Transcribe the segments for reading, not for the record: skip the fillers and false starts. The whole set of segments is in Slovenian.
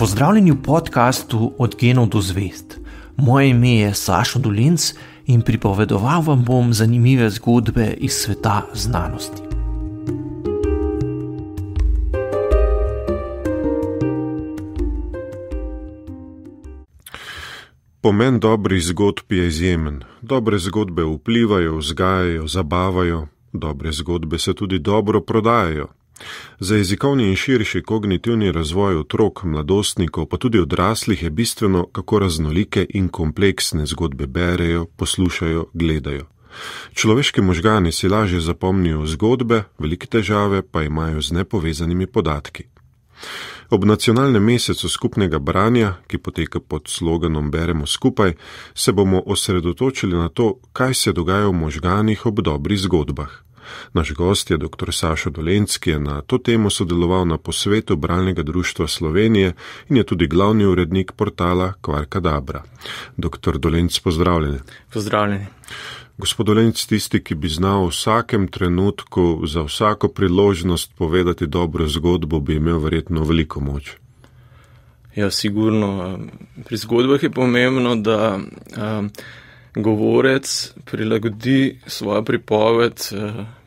Pozdravljeni v podkastu Od genov do zvezd. Moje ime je Sašo Dolenc in pripovedoval vam bom zanimive zgodbe iz sveta znanosti. Pomen dobrih zgodb je izjemen. Dobre zgodbe vplivajo, vzgajajo, zabavajo. Dobre zgodbe se tudi dobro prodajajo. Za jezikovni in širši kognitivni razvoj otrok, mladostnikov, pa tudi odraslih je bistveno, kako raznolike in kompleksne zgodbe berejo, poslušajo, gledajo. Človeški možgani si lažje zapomnijo zgodbe, velike težave pa imajo z nepovezanimi podatki. Ob nacionalnem mesecu skupnega branja, ki poteka pod sloganom Beremo skupaj, se bomo osredotočili na to, kaj se dogaja v možganih ob dobrih zgodbah. Naš gost je dr. Sašo Dolenc, ki je na to temo sodeloval na posvetu Bralnega društva Slovenije in je tudi glavni urednik portala Kvarkadabra. Dr. Dolenc, pozdravljeni. Pozdravljeni. Gospod Dolenc, tisti, ki bi znal v vsakem trenutku za vsako priložnost povedati dobro zgodbo, bi imel verjetno veliko moč. Ja, sigurno. Pri zgodbah je pomembno, da govorec prilagodi svojo pripoved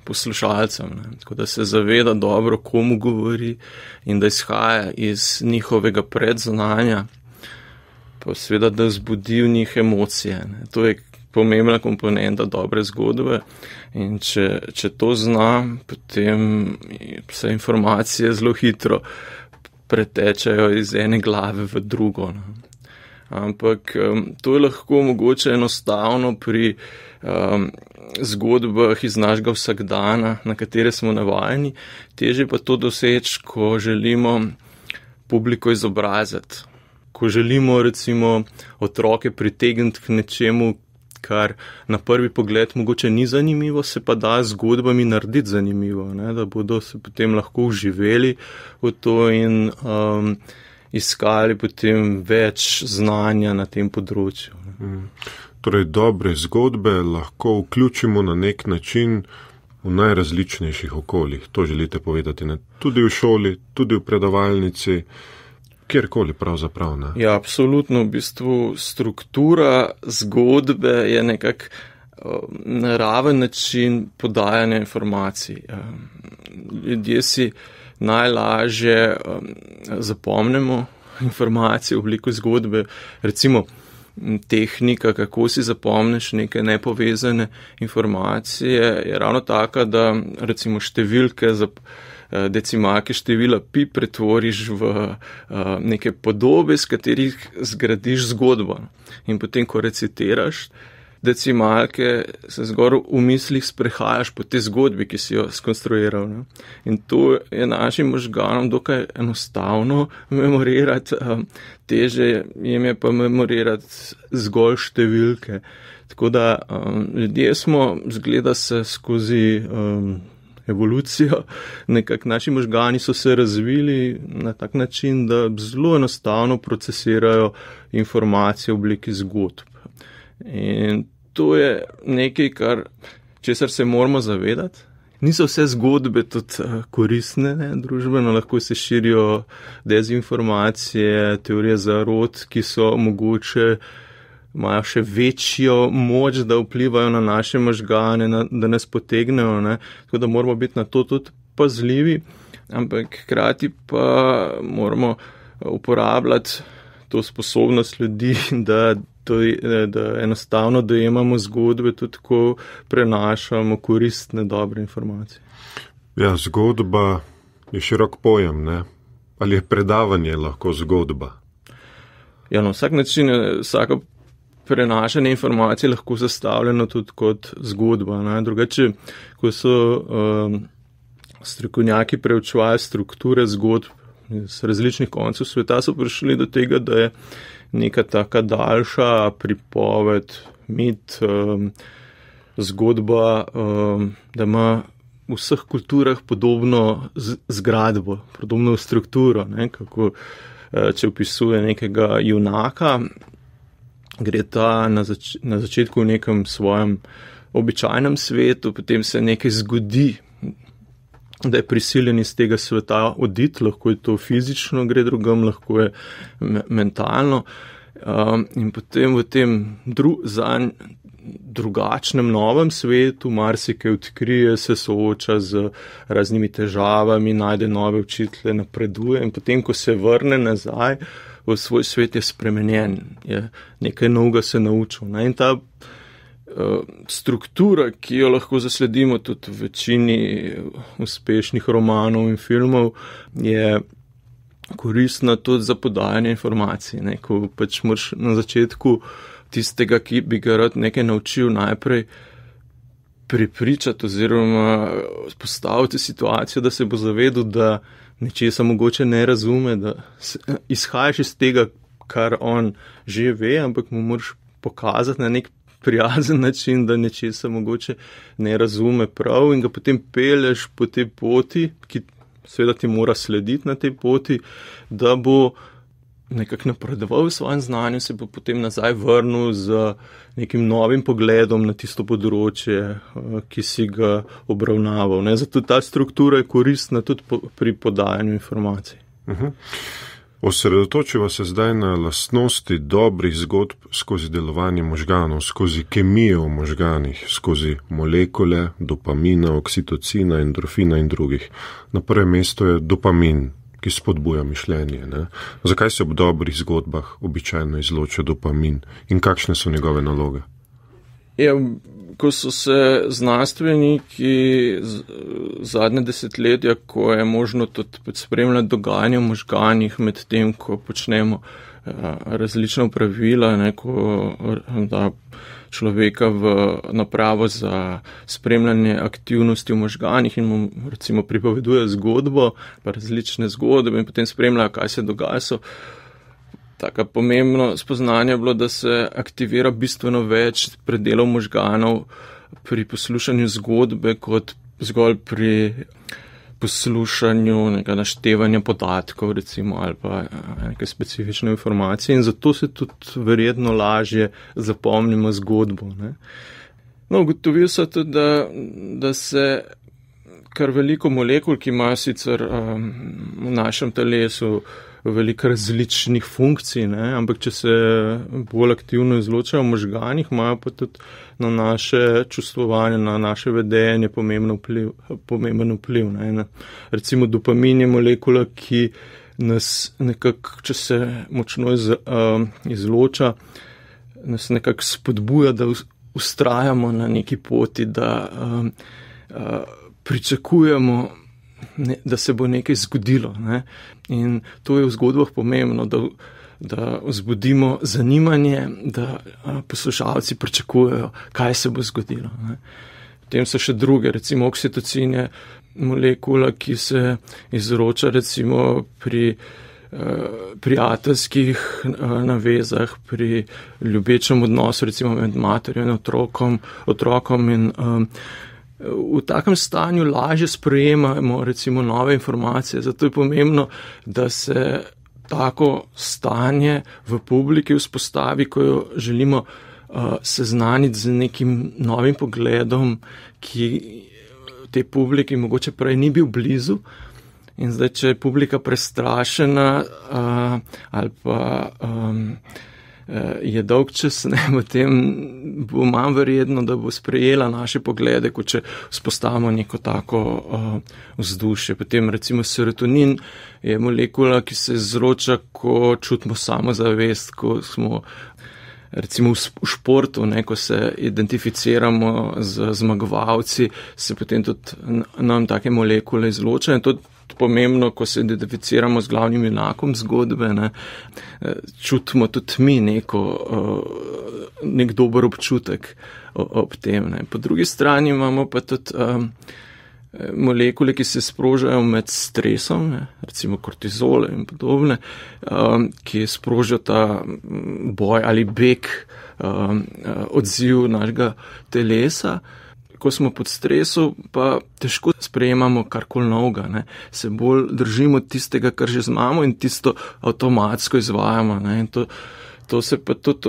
poslušalcem, tako da se zaveda dobro, komu govori in da izhaja iz njihovega predznanja, pa seveda, da vzbudi v njih emocije. To je pomembna komponenta dobre zgodbe in če to zna, potem se informacije zelo hitro pretečajo iz ene glave v drugo. Ampak to je lahko mogoče enostavno pri zgodbah iz našega vsakdana, na katere smo navajeni, težje pa to doseči, ko želimo publiko izobraziti, ko želimo recimo otroke pritegniti k nečemu, kar na prvi pogled mogoče ni zanimivo, se pa da zgodbami narediti zanimivo, da bodo se potem lahko vživeli v to in iskali potem več znanja na tem področju. Torej, dobre zgodbe lahko vključimo na nek način v najrazličnejših okoljih. To želite povedati, ne? Tudi v šoli, tudi v predavalnici, kjerkoli pravzaprav, ne? Ja, absolutno. V bistvu struktura zgodbe je nekako naraven način podajanja informacij. Ljudje si najlažje zapomnimo informacije v obliki zgodbe. Recimo tehnika, kako si zapomniš neke nepovezane informacije, je ravno taka, da recimo številke za decimalke števila pi pretvoriš v neke podobe, s katerih zgradiš zgodbo. In potem, ko recitiraš decimalke, se zgoraj v mislih sprehajaš po tej zgodbi, ki si jo skonstruiral. In to je našim možganom dokaj enostavno memorirati, teže jim je pa memorirati zgolj številke. Tako da ljudje smo, zgleda se skozi evolucijo, nekako naši možgani so se razvili na tak način, da zelo enostavno procesirajo informacije v obliki zgodb. In to je nekaj, česar se moramo zavedati. Niso vse zgodbe tudi koristne, družbeno, lahko se širijo dezinformacije, teorije zarot, ki so mogoče, imajo še večjo moč, da vplivajo na naše možgane, da nas potegnejo, tako da moramo biti na to tudi pazljivi, ampak hkrati pa moramo uporabljati to sposobnost ljudi, da enostavno dojemamo zgodbe tudi, ko prenašamo koristne, dobre informacije. Ja, zgodba je širok pojem, ne? Ali je predavanje lahko zgodba? Ja, na vsak način je vsako prenašanje informacije lahko zastavljeno tudi kot zgodba. Drugače, ko so strokovnjaki preučevali strukture zgodb iz različnih koncev sveta, so prišli do tega, da je neka taka daljša pripoved, mit, zgodba, da ima v vseh kulturah podobno zgradbo, podobno strukturo, kako če opisuje nekega junaka, gre ta na začetku v nekem svojem običajnem svetu, potem se nekaj zgodi, da je prisiljen iz tega sveta oditi, lahko je to fizično, gre drugam, lahko je mentalno. In potem v tem drugačnem novem svetu marsikaj odkrije, se sooča z raznimi težavami, najde nove učitelje, napreduje in potem, ko se vrne nazaj v svoj svet, je spremenjen, je nekaj novega se naučil. In ta struktura, ki jo lahko zasledimo tudi v večini uspešnih romanov in filmov, je koristna tudi za podajanje informacij. Ko pač moraš na začetku tistega, ki bi ga rad nekaj naučil, najprej pripričati oziroma postaviti situacijo, da se bo zavedal, da nečesa mogoče ne razume, da izhajaš iz tega, kar on že ve, ampak mu moraš pokazati na nek prijazen način, da nečesa mogoče ne razume prav in ga potem pelješ po tej poti, ki seveda ti mora slediti na tej poti, da bo nekako napredoval v svojem znanju, se bo potem nazaj vrnil z nekim novim pogledom na tisto področje, ki si ga obravnaval. Zato ta struktura je koristna tudi pri podajanju informacij. Osredotočiva se zdaj na lastnosti dobrih zgodb skozi delovanje možganov, skozi kemijo v možganih, skozi molekule, dopamina, oksitocina, endorfina in drugih. Na prvem mestu je dopamin, ki spodbuja mišljenje. Zakaj se ob dobrih zgodbah običajno izloča dopamin in kakšne so njegove naloge? Ko so se znanstveniki zadnje desetletja, ko je možno tudi spremljati dogajanje v možganih med tem, ko počnemo različna opravila, ko da človeka v napravo za spremljanje aktivnosti v možganih in mu recimo pripoveduje zgodbo, pa različne zgodbe in potem spremljajo, kaj se dogaja, so tako pomembno spoznanje bilo, da se aktivira bistveno več predelov možganov pri poslušanju zgodbe, kot zgolj pri poslušanju nekaj naštevanja podatkov, recimo, ali pa neke specifične informacije in zato se tudi verjetno lažje zapomnimo zgodbo. Ugotovil so tudi, da se kar veliko molekul, ki imajo sicer v našem telesu veliko različnih funkcij, ampak če se bolj aktivno izločajo v možganih, imajo pa tudi na naše čustvovanje, na naše vedenje pomemben vpliv. Recimo dopamin je molekula, ki nas nekako, če se močno izloča, nas nekako spodbuja, da vztrajamo na neki poti, da pričakujemo, da se bo nekaj zgodilo. In to je v zgodbah pomembno, da vzbudimo zanimanje, da poslušalci pričakujejo, kaj se bo zgodilo. Potem so še druge, recimo oksitocin je molekula, ki se izroča recimo pri prijateljskih navezah, pri ljubečem odnosu, recimo med materjo in otrokom in v takem stanju lažje sprejemamo recimo nove informacije, zato je pomembno, da se tako stanje v publiki vzpostavi, ko jo želimo seznaniti z nekim novim pogledom, ki tej publiki mogoče prej ni bil blizu. In zdaj, če je publika prestrašena ali pa je dolg čas, potem bo manj verjetno, da bo sprejela naše poglede, kot če vzpostavimo neko tako vzdušje. Potem recimo serotonin je molekula, ki se izroča, ko čutimo samozavest, ko smo recimo v športu, ko se identificiramo z zmagovalci, se potem tudi nam take molekule izločajo. To pomembno, ko se identificiramo z glavnim junakom zgodbe, čutimo tudi mi nek dober občutek ob tem. Po drugi strani imamo pa tudi molekule, ki se sprožajo med stresom, recimo kortizole in podobne, ki sprožijo ta boj ali beg, odziv našega telesa. Ko smo pod stresu, pa težko sprejemamo karkoli novega, se bolj držimo tistega, kar že znamo in tisto avtomatsko izvajamo. In to se pa tudi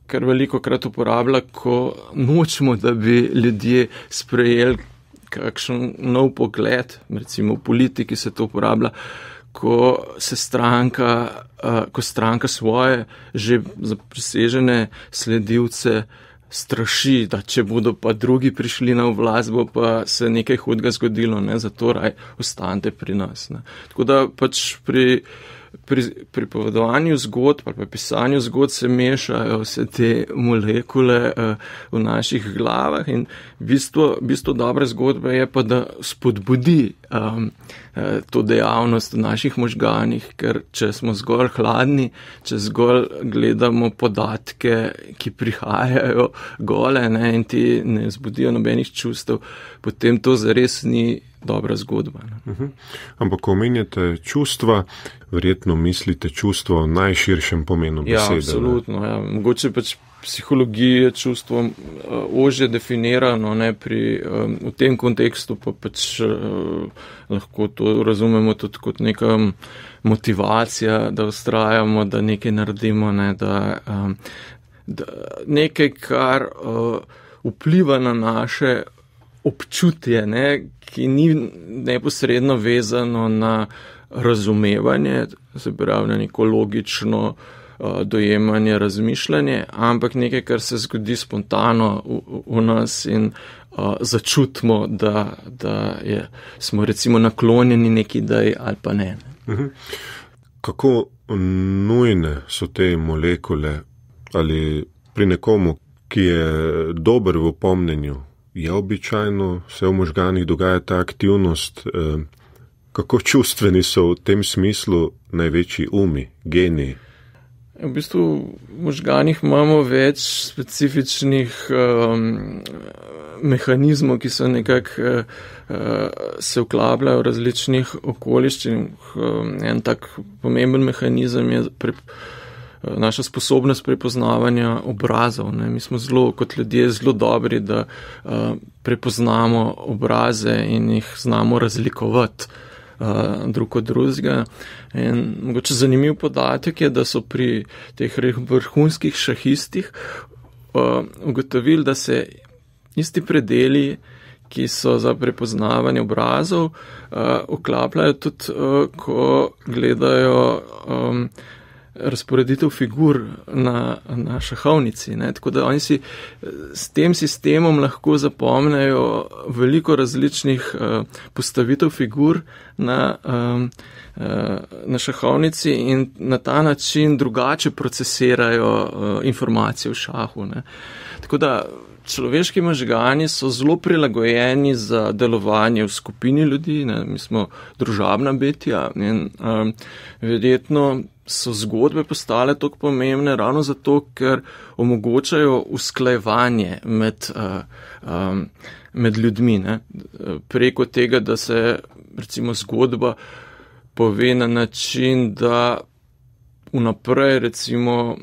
kar veliko krat uporablja, ko nočemo, da bi ljudje sprejeli kakšen nov pogled, recimo v politiki se to uporablja, ko stranka svoje že zaprisežene sledilce straši, da če bodo pa drugi prišli na oblast, bo pa se nekaj hudega zgodilo, ne, zato raj ostanite pri nas. Ne. Tako da pač pri pripovedovanju zgodb ali pa pisanju zgodb se mešajo vse te molekule v naših glavah in bistvo dobre zgodbe je pa, da spodbudi to dejavnost v naših možganih, ker če smo zgolj hladni, če zgolj gledamo podatke, ki prihajajo gole, ne, in ti ne zbudijo nobenih čustev, potem to zares ni dobra zgodba. Ne. Ampak, ko omenjate čustva, verjetno mislite čustvo v najširšem pomenu besede. Ja, absolutno. Ja. Mogoče pač psihologija čustvo ožje definirano, ne, v tem kontekstu pa pač lahko to razumemo tudi kot neka motivacija, da vztrajamo, da nekaj naredimo, ne, da nekaj, kar vpliva na naše občutje, ne, ki ni neposredno vezano na razumevanje, se pravi na neko logično dojemanje, razmišljanje, ampak nekaj, kar se zgodi spontano v nas in začutimo, da smo recimo naklonjeni neki ideji ali pa ne. Kako nujne so te molekule ali pri nekomu, ki je dober v pomnenju, je običajno se v možganih dogaja ta aktivnost, kako čustveni so v tem smislu največji umi, geniji? V bistvu v možganih imamo več specifičnih mehanizmov, ki so nekako se vklapljajo v različnih okoliščinah. En tak pomemben mehanizem je naša sposobnost prepoznavanja obrazov. Ne. Mi smo kot ljudje zelo dobri, da prepoznamo obraze in jih znamo razlikovati drug od drugega. In mogoče zanimiv podatek je, da so pri teh vrhunskih šahistih ugotovili, da se isti predeli, ki so za prepoznavanje obrazov, vklapljajo tudi, ko gledajo razporeditev figur na šahovnici. Ne? Tako da oni si s tem sistemom lahko zapomnejo veliko različnih postavitev figur na šahovnici in na ta način drugače procesirajo informacije v šahu. Ne? Tako da človeški možgani so zelo prilagojeni za delovanje v skupini ljudi, ne? Mi smo družabna bitja in verjetno so zgodbe postale toliko pomembne ravno zato, ker omogočajo usklajevanje med ljudmi. Ne? Preko tega, da se recimo zgodba pove na način, da vnaprej recimo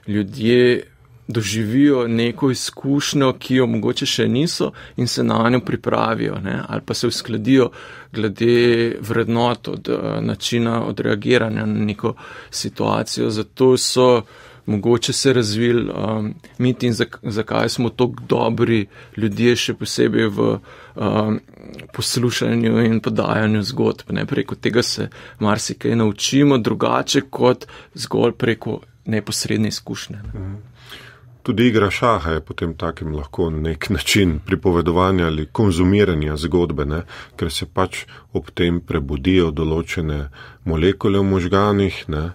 ljudje doživijo neko izkušnjo, ki jo mogoče še niso in se na njo pripravijo, ne? Ali pa se uskladijo glede vrednot od načina odreagiranja na neko situacijo. Zato so mogoče se razvili miti in zakaj smo tako dobri ljudje, še posebej v poslušanju in podajanju zgodb. Ne? Preko tega se marsikaj naučimo drugače kot zgolj preko neposredne izkušnje. Ne? Tudi igra šaha je potem takim lahko nek način pripovedovanja ali konzumiranja zgodbe, ne? Ker se pač ob tem prebudijo določene molekule v možganih, ne?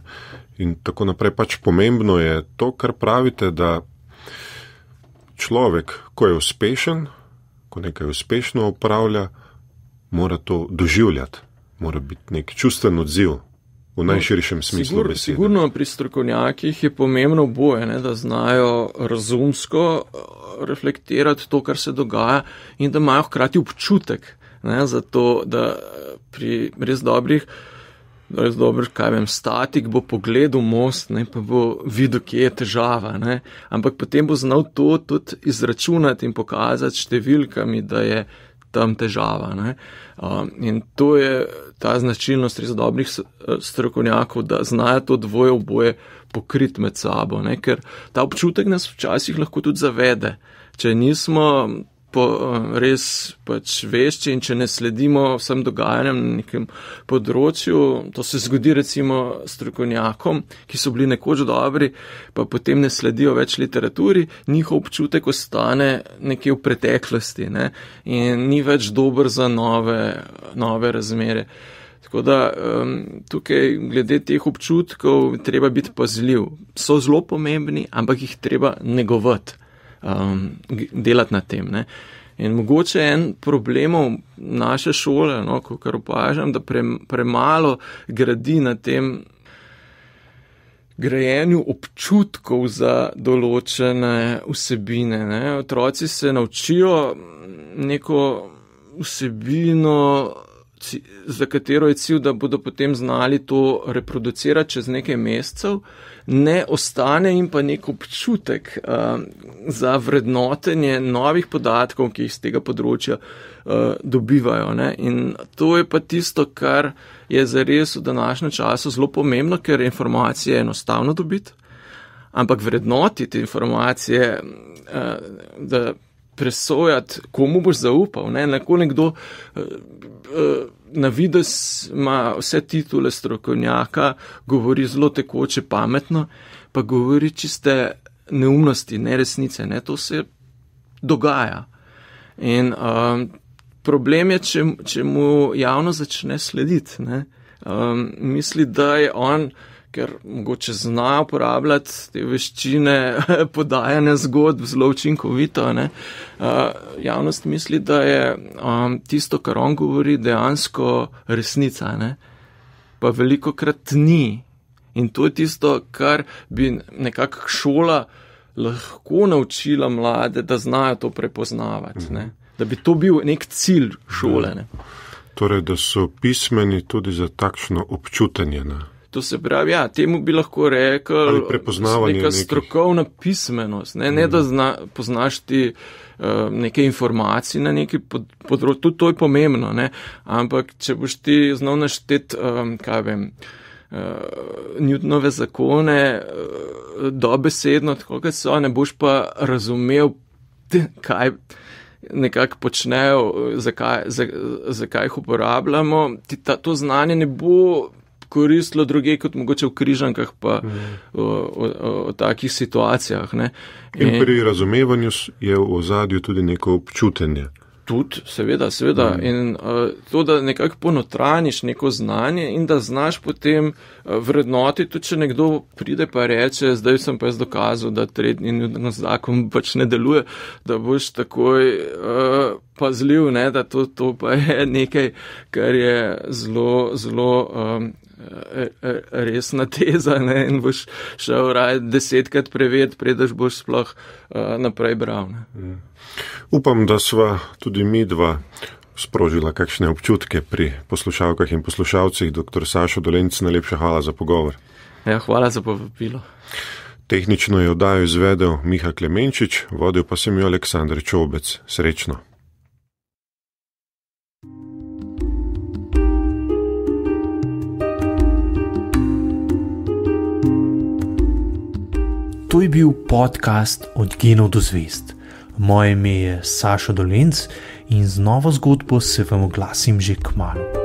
In tako naprej. Pač pomembno je to, kar pravite, da človek, ko je uspešen, ko nekaj uspešno opravlja, mora to doživljati, mora biti nek čustven odziv. V najširšem smislu besede. Sigurno pri strokovnjakih je pomembno oboje, ne, da znajo razumsko reflektirati to, kar se dogaja in da imajo hkrati občutek, ne, zato da pri res dobrih, kaj vem, statik bo pogledal most, ne, pa bo videl, kje je težava, ne, ampak potem bo znal to tudi izračunati in pokazati številkami, da je tam težava. Ne. In to je ta značilnost res dobrih strokovnjakov, da znajo to dvoje oboje pokriti med sabo, ne. Ker ta občutek nas včasih lahko tudi zavede. Če nismo res pač vešči in če ne sledimo vsem dogajanjem na nekem področju, to se zgodi recimo strokovnjakom, ki so bili nekoč dobri, pa potem ne sledijo več literaturi, njihov občutek ostane nekje v preteklosti, ne, in ni več dober za nove razmere. Tako da tukaj glede teh občutkov treba biti pazljiv. So zelo pomembni, ampak jih treba negovati, delati na tem. Ne. In mogoče en problemov naše šole, no, kar opažam, da premalo gradi na tem grajenju občutkov za določene vsebine. Ne. Otroci se naučijo neko vsebino, za katero je cilj, da bodo potem znali to reproducirati čez nekaj mesecev, ne ostane jim pa nek občutek za vrednotenje novih podatkov, ki jih z tega področja dobivajo. Ne? In to je pa tisto, kar je zares v današnjem času zelo pomembno, ker informacije je enostavno dobiti, ampak vrednotiti informacije, da presojati, komu boš zaupal. Ne? Lahko nekdo na videz ima vse titule strokovnjaka, govori zelo tekoče, pametno, pa govori čiste neumnosti, neresnice. Ne? To se dogaja. In problem je, če mu javno začne slediti. Ne? Misli, da je on, ker mogoče zna uporabljati te veščine podajanja zgodb zelo učinkovito, ne. Javnost misli, da je tisto, kar on govori, dejansko resnica, ne. Pa velikokrat ni. In to je tisto, kar bi nekako šola lahko naučila mlade, da znajo to prepoznavati, ne. Da bi to bil nek cilj šole, ne. Torej, da so pismeni tudi za takšno občutenje, ne. To se pravi, ja, temu bi lahko rekel neka strokovna pismenost, ne da poznaš ti neke informacije na neki področju, tudi to je pomembno, ne, ampak če boš ti znal našteti, Newtonove zakone, dobesedno, tako kot so, ne boš pa razumel, kaj nekako počnejo, zakaj jih uporabljamo, to znanje ne bo koristilo druge kot mogoče v križankah pa v takih situacijah. Ne. In pri razumevanju je v ozadju tudi neko občutenje. Tudi, seveda. In to, da nekako ponotraniš neko znanje in da znaš potem vrednoti, tudi če nekdo pride pa reče, zdaj sem pa jaz dokazal, da tretji Newtonov zakon pač ne deluje, da boš takoj pazljiv, ne, da to pa je nekaj, kar je zelo resna teza, ne, in boš šel raje 10krat preveriti, preden boš sploh naprej bral. Ne. Upam, da sva tudi mi dva sprožila kakšne občutke pri poslušalkah in poslušalcih. Dr. Sašo Dolenc, najlepša hvala za pogovor. Ja, hvala za povabilo. Tehnično je oddajo izvedel Miha Klemenčič, vodil pa sem jo Aleksander Čobec. Srečno. To je bil podcast Od genov do zvezd. Moje ime je Sašo Dolenc in z novo zgodbo se vam oglasim že kmalu.